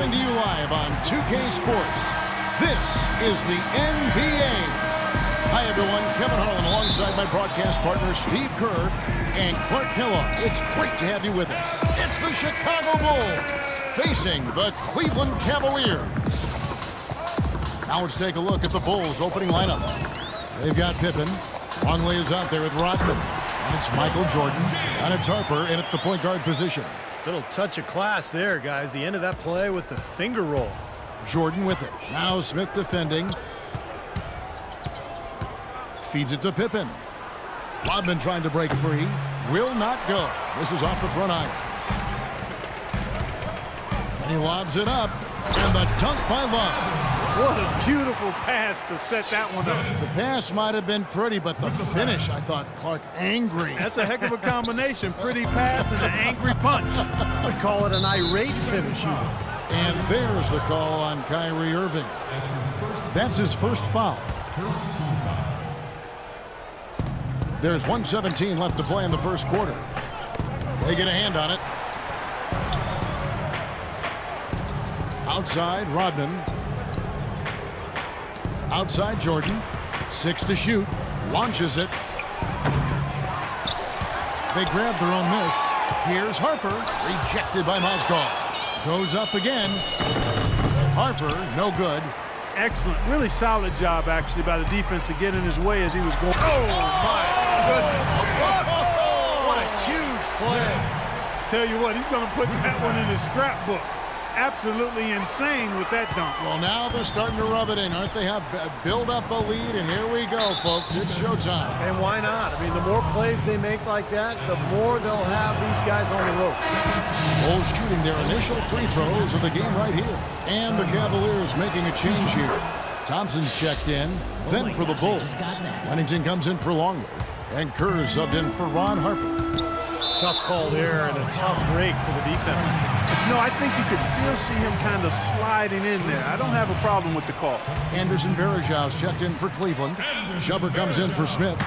Coming to you live on 2K Sports, this is the NBA. Hi, everyone. Kevin Harlan alongside my broadcast partner, Steve Kerr and Clark Kellogg. It's great to have you with us. It's the Chicago Bulls facing the Cleveland Cavaliers. Now let's take a look at the Bulls' opening lineup. They've got Pippen. Longley is out there with Rodman. And it's Michael Jordan. And it's Harper in at the point guard position. Little touch of class there, guys. The end of that play with the finger roll. Jordan with it. Now Smith defending. Feeds it to Pippen. Rodman trying to break free. Will not go. This is off the front iron. And he lobs it up. And the dunk by Love. What a beautiful pass to set that one up. The pass might have been pretty, but the finish, I thought, Clark, angry. That's a heck of a combination. Pretty pass and an angry punch. I would call it an irate finish. And there's the call on Kyrie Irving. That's his first foul. There's 1:17 left to play in the first quarter. They get a hand on it. Outside, Rodman. Outside, Jordan. 6 to shoot. Launches it. They grab their own miss. Here's Harper. Rejected by Mozgov. Goes up again. Harper, no good. Excellent. Really solid job, actually, by the defense to get in his way as he was going. Oh, my goodness. What a huge play. Tell you what, he's going to put that one in his scrapbook. Absolutely insane with that dunk. Well, now they're starting to rub it in, aren't they? Have build up a lead, and here we go, folks. It's showtime. And why not? I mean, the more plays they make like that, the more they'll have these guys on the ropes. Bulls shooting their initial free throws of the game right here. And the Cavaliers making a change here. Thompson's checked in, then for the Bulls. Huntington comes in for Longley. And Kerr subbed in for Ron Harper. Tough call there and a tough break for the defense. No, I think you could still see him kind of sliding in there. I don't have a problem with the call. Anderson Varejau's checked in for Cleveland. Schubert comes in for Smith.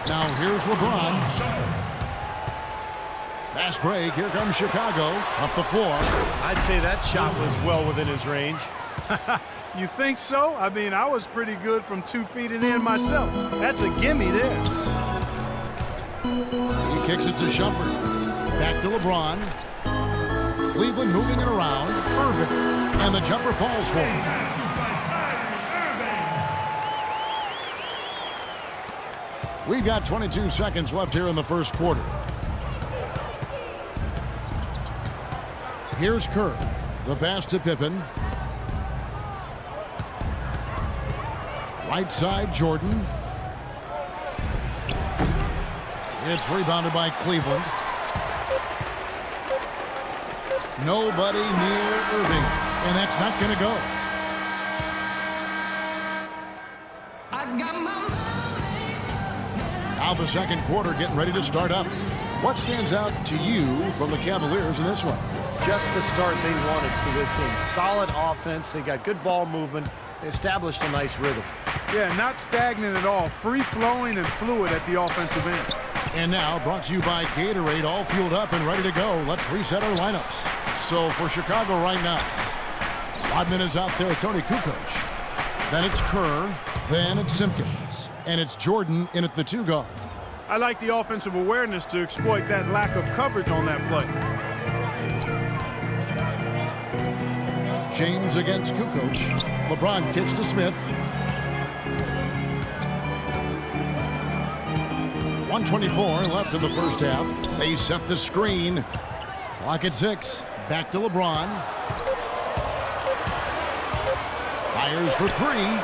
Now here's LeBron. Fast break. Here comes Chicago. Up the floor. I'd say that shot was well within his range. You think so? I mean, I was pretty good from 2 feet and in myself. That's a gimme there. He kicks it to Shumpert. Back to LeBron. Cleveland moving it around. Irving. And the jumper falls for him. We've got 22 seconds left here in the first quarter. Here's Kerr. The pass to Pippen. Right side, Jordan. It's rebounded by Cleveland. Nobody near Irving, and that's not going to go. Now the second quarter getting ready to start up. What stands out to you from the Cavaliers in this one? Just the start they wanted to this game. Solid offense. They got good ball movement. They established a nice rhythm. Yeah, not stagnant at all. Free-flowing and fluid at the offensive end. And now, brought to you by Gatorade, all fueled up and ready to go. Let's reset our lineups. So for Chicago right now, Rodman is out there, Tony Kukoc. Then it's Kerr, then it's Simpkins. And it's Jordan in at the 2 guard. I like the offensive awareness to exploit that lack of coverage on that play. James against Kukoc. LeBron kicks to Smith. 1:24 left in the first half. They set the screen. Clock at 6. Back to LeBron. Fires for 3.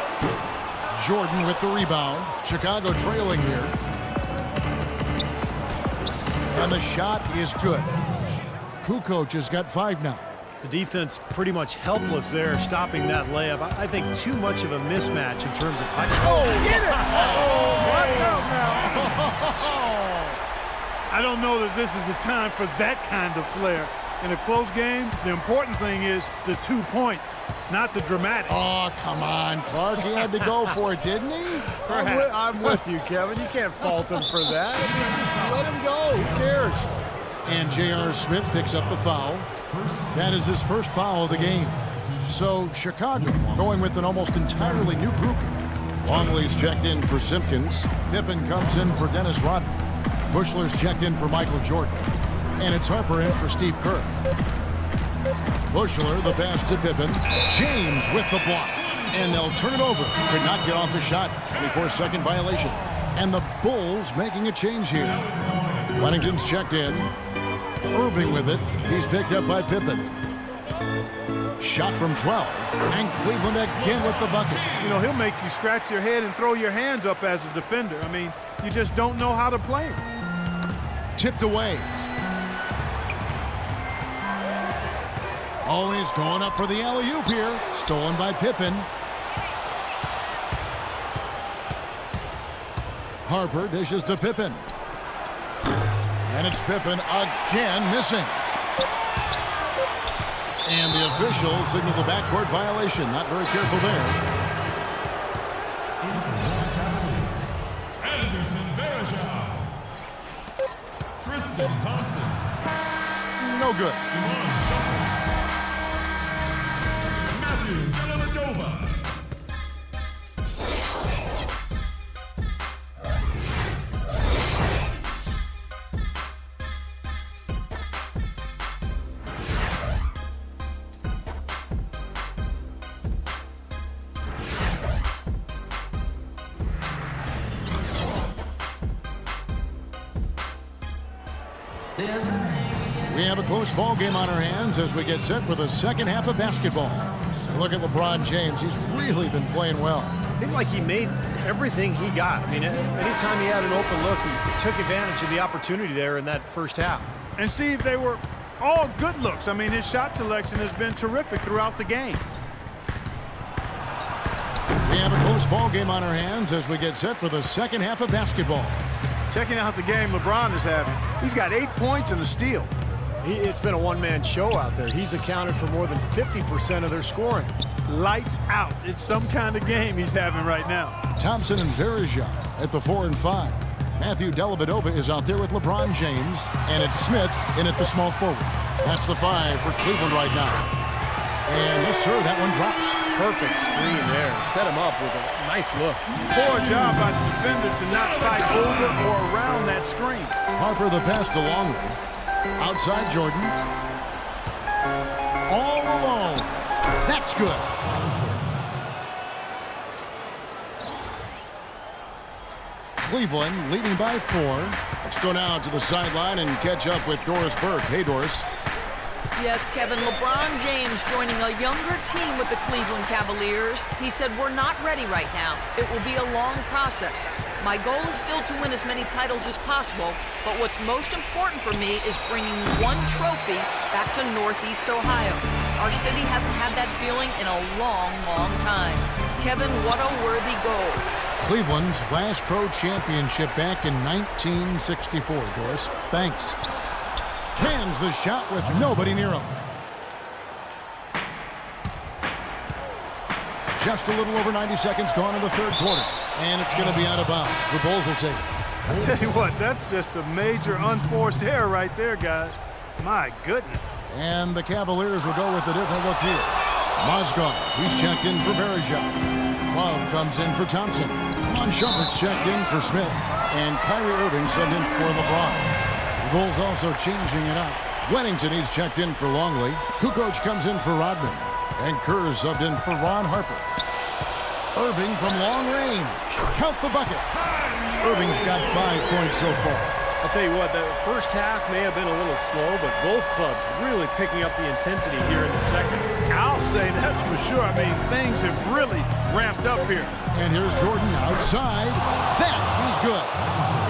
Jordan with the rebound. Chicago trailing here. And the shot is good. Kukoc has got 5 now. The defense pretty much helpless there, stopping that layup. I think too much of a mismatch in terms of height. Oh, get it! Oh, watch out now. I don't know that this is the time for that kind of flair. In a close game, the important thing is the 2 points, not the dramatic. Oh, come on, Clark. He had to go for it, didn't he? I'm with you, Kevin. You can't fault him for that. Let him go. Who cares? And J.R. Smith picks up the foul. That is his first foul of the game. So Chicago going with an almost entirely new group. Longley's checked in for Simpkins. Pippen comes in for Dennis Rodman. Bushler's checked in for Michael Jordan. And it's Harper in for Steve Kerr. Bushler, the pass to Pippen. James with the block. And they'll turn it over. Could not get off the shot. 24-second violation. And the Bulls making a change here. Wennington's checked in. Irving with it. He's picked up by Pippen. Shot from 12. And Cleveland again with the bucket. You know, he'll make you scratch your head and throw your hands up as a defender. I mean, you just don't know how to play him. Tipped away. Always going up for the alley-oop here. Stolen by Pippen. Harper dishes to Pippen. And it's Pippen again missing. And the official signaled the backcourt violation. Not very careful there. Anderson Varejao. Tristan Thompson. No good. Matthew Dellavedova. We have a close ball game on our hands as we get set for the second half of basketball. Look at LeBron James. He's really been playing well. Seemed like he made everything he got. I mean, anytime he had an open look, he took advantage of the opportunity there in that first half. And Steve, they were all good looks. I mean, his shot selection has been terrific throughout the game. We have a close ball game on our hands as we get set for the second half of basketball. Checking out the game LeBron is having. He's got 8 points and a steal. It's been a one-man show out there. He's accounted for more than 50% of their scoring. Lights out. It's some kind of game he's having right now. Thompson and Varejao at the 4 and 5. Matthew Dellavedova is out there with LeBron James. And it's Smith in at the small forward. That's the 5 for Cleveland right now. And yes, sir, that one drops. Perfect screen there. Set him up with a nice look. Poor job by the defender to not fight over or around that screen. Harper the pass to Longley. Outside Jordan. All alone. That's good. Cleveland leading by 4. Let's go now to the sideline and catch up with Doris Burke. Hey, Doris. Yes, Kevin, LeBron James joining a younger team with the Cleveland Cavaliers. He said, we're not ready right now. It will be a long process. My goal is still to win as many titles as possible, but what's most important for me is bringing one trophy back to Northeast Ohio. Our city hasn't had that feeling in a long, long time. Kevin, what a worthy goal. Cleveland's last pro championship back in 1964, Doris. Thanks. Cans the shot with nobody near him. Just a little over 90 seconds gone in the third quarter. And it's going to be out of bounds. The Bulls will take it. I tell you what, that's just a major unforced error right there, guys. My goodness. And the Cavaliers will go with a different look here. Mozgov, he's checked in for Varejao. Love comes in for Thompson. Mon Shumpert's checked in for Smith. And Kyrie Irving sent in for LeBron. The Bulls also changing it up. Wennington, he's checked in for Longley. Kukoc comes in for Rodman. And Kerr subbed in for Ron Harper. Irving from long range. Count the bucket. Irving's got 5 points so far. I'll tell you what, the first half may have been a little slow, but both clubs really picking up the intensity here in the second. I'll say that's for sure. I mean, things have really ramped up here. And here's Jordan outside. That is good.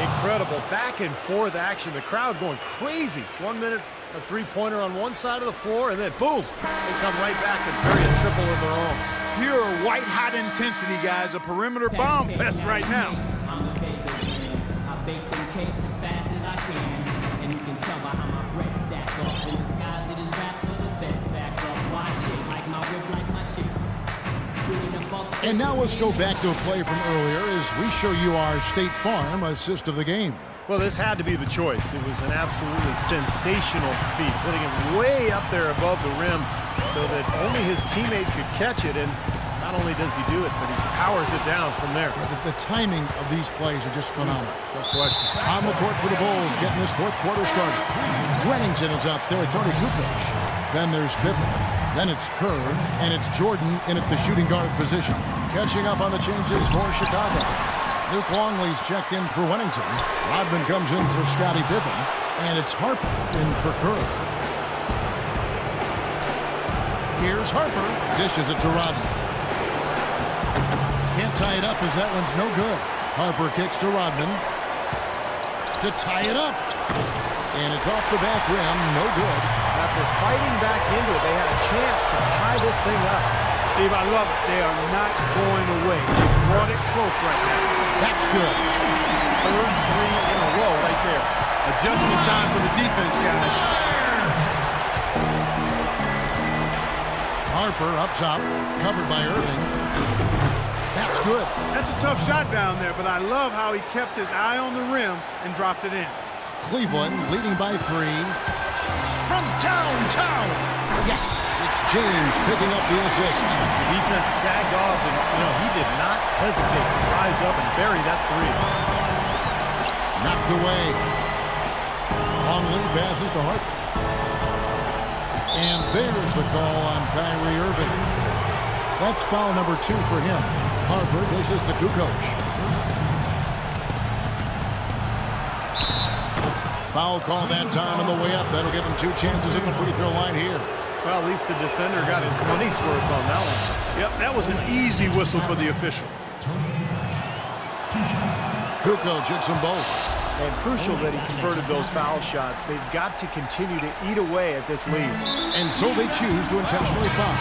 Incredible back and forth action. The crowd going crazy. 1 minute, a three-pointer on one side of the floor, and then boom, they come right back and bury a triple of their own. Pure white-hot intensity, guys. A perimeter bomb fest right now. I'm the baker. I bake them cakes as fast as I can. And you can tell by how my bread stack up. In disguise it is rap, so the feds back up. Why shit like my whip, like my chick. And now let's go back to a play from earlier as we show you our State Farm assist of the game. Well, this had to be the choice. It was an absolutely sensational feat, putting it way up there above the rim so that only his teammate could catch it. And not only does he do it, but he powers it down from there. Yeah, the timing of these plays are just phenomenal. No question. On the court for the Bulls, getting this fourth quarter started. Wennington is out there, Tony Kukoc. Then there's Pippen. Then it's Kerr, and it's Jordan in at the shooting guard position. Catching up on the changes for Chicago. Luke Longley's checked in for Wennington. Rodman comes in for Scottie Pippen, and it's Harper in for Kerr. Here's Harper. Dishes it to Rodman. Can't tie it up as that one's no good. Harper kicks to Rodman to tie it up. And it's off the back rim, no good. After fighting back into it, they had a chance to tie this thing up. Steve, I love it. They are not going away. They brought it close right now. That's good. Third three in a row right there. Adjustment time for the defense, guys. Harper up top, covered by Irving. That's good. That's a tough shot down there, but I love how he kept his eye on the rim and dropped it in. Cleveland leading by 3. From downtown. Yes, it's James picking up the assist. The defense sagged off, and he did not hesitate to rise up and bury that three. Knocked away. Longley passes to Harper. And there's the call on Kyrie Irving. That's foul number 2 for him. Harper dishes to Kukoc. Foul call that time on the way up. That'll give him 2 chances at the free throw line here. Well, at least the defender got his money's worth on that one. Yep, that was an easy whistle for the official. Kukoc hits them both. And crucial that he converted those foul shots. They've got to continue to eat away at this lead. And so they choose to intentionally foul.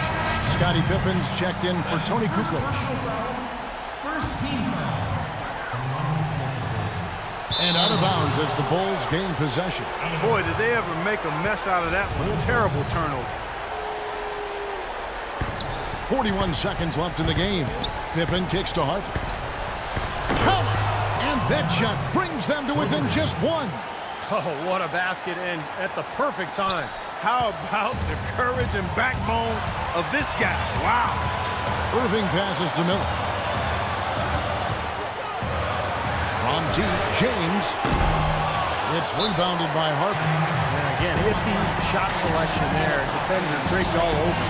Scottie Pippen's checked in for Tony Kukoc. First team foul. And out of bounds as the Bulls gain possession. Boy, did they ever make a mess out of that one. Terrible turnover. 41 seconds left in the game. Pippen kicks to Harper. Count it! And that shot brings them to within just 1. Oh, what a basket, and at the perfect time. How about the courage and backbone of this guy? Wow. Irving passes to Miller. From deep, James. It's rebounded by Harper. And again, iffy shot selection there. Defender draped all over.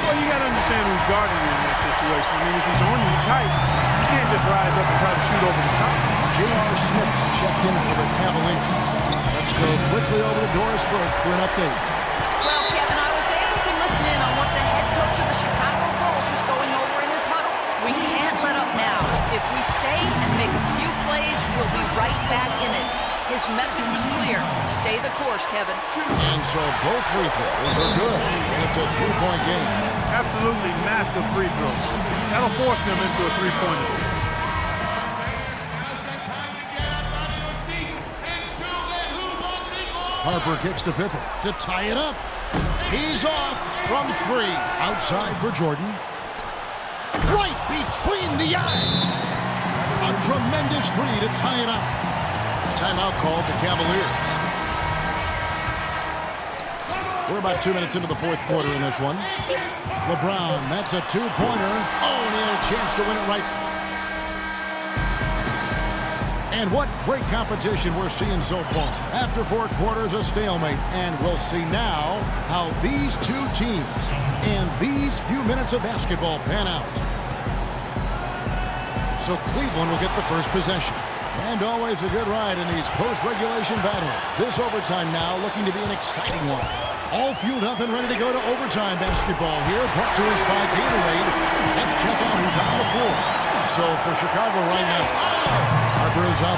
Well, you got to understand who's guarding you in that situation. I mean, if he's on you tight, you can't just rise up and try to shoot over the top. J.R. Smith's checked in for the Cavaliers. Let's go quickly over to Doris Burke for an update. Well, Kevin, I was able to listen in on what the head coach of the Chicago Bulls was going over in his huddle. We can't let up now. If we stay and make a few plays, we'll be right back in it. His message was clear. Stay the course, Kevin. And so both free throws are good. And it's a 3-point game. Absolutely massive free throws. That'll force them into a three-point attempt. Harper kicks to Pippen to tie it up. He's off from 3. Outside for Jordan. Right between the eyes. A tremendous 3 to tie it up. Timeout called the Cavaliers. We're about 2 minutes into the fourth quarter in this one. LeBron, that's a 2-pointer. Oh, and he had a chance to win it right. And what great competition we're seeing so far. After 4 quarters, a stalemate. And we'll see now how these 2 teams and these few minutes of basketball pan out. So Cleveland will get the first possession. And always a good ride in these post-regulation battles. This overtime now looking to be an exciting one. All fueled up and ready to go to overtime basketball here. Brought to us by Gatorade. Let's check out who's on the floor. So for Chicago right now, Harper is out.